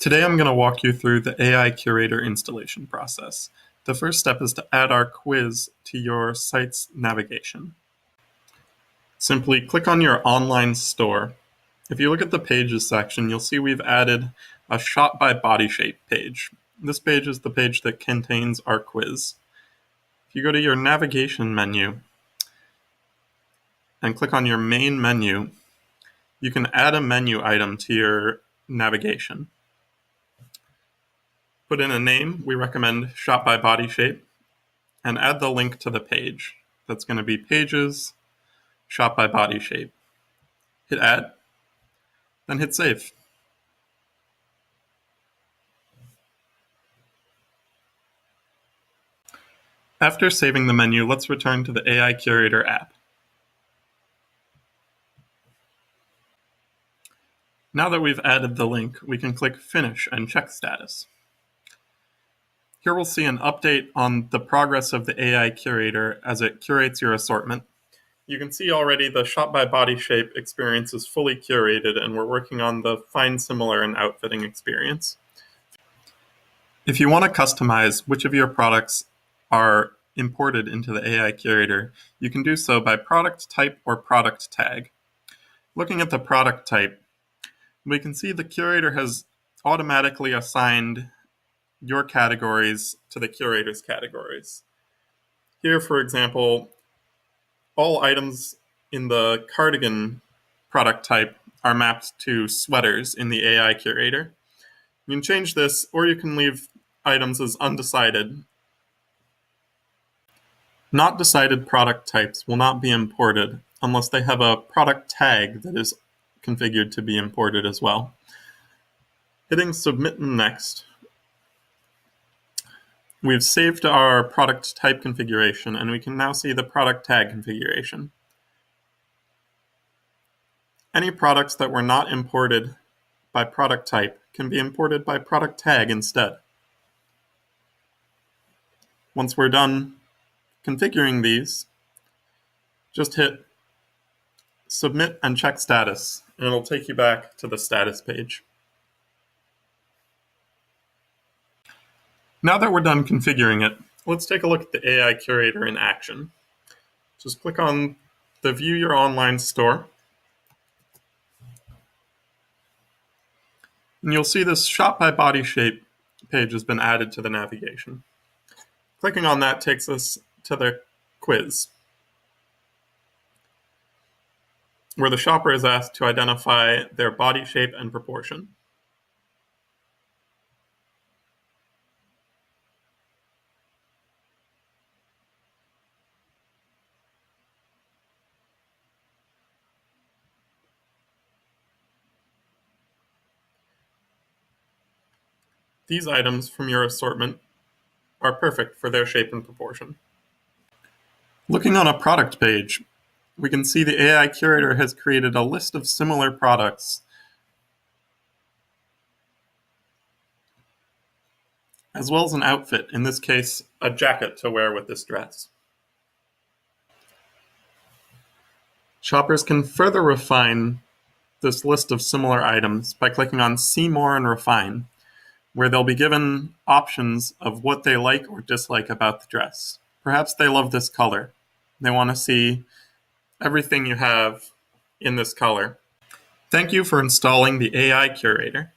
Today I'm going to walk you through the AI Curator installation process. The first step is to add our quiz to your site's navigation. Simply click on your online store. If you look at the Pages section, you'll see we've added a Shop by Body Shape page. This page is the page that contains our quiz. If you go to your navigation menu and click on your main menu, you can add a menu item to your navigation. Put in a name, we recommend Shop by Body Shape, and add the link to the page. That's going to be Pages, Shop by Body Shape. Hit Add, then hit Save. After saving the menu, let's return to the AI Curator app. Now that we've added the link, we can click Finish and check status. Here we'll see an update on the progress of the AI Curator as it curates your assortment. You can see already the Shop by Body Shape experience is fully curated, and we're working on the Find Similar and Outfitting experience. If you want to customize which of your products are imported into the AI Curator, you can do so by product type or product tag. Looking at the product type, we can see the Curator has automatically assigned your categories to the Curator's categories. Here, for example, all items in the cardigan product type are mapped to sweaters in the AI Curator. You can change this, or you can leave items as undecided. Not decided product types will not be imported unless they have a product tag that is configured to be imported as well. Hitting Submit and Next, we've saved our product type configuration, and we can now see the product tag configuration. Any products that were not imported by product type can be imported by product tag instead. Once we're done configuring these, just hit Submit and check status, and it'll take you back to the status page. Now that we're done configuring it, let's take a look at the AI Curator in action. Just click on the View Your Online Store, and you'll see this Shop by Body Shape page has been added to the navigation. Clicking on that takes us to the quiz, where the shopper is asked to identify their body shape and proportion. These items from your assortment are perfect for their shape and proportion. Looking on a product page, we can see the AI Curator has created a list of similar products, as well as an outfit, in this case, a jacket to wear with this dress. Shoppers can further refine this list of similar items by clicking on See More and Refine, where they'll be given options of what they like or dislike about the dress. Perhaps they love this color. They want to see everything you have in this color. Thank you for installing the AI Curator.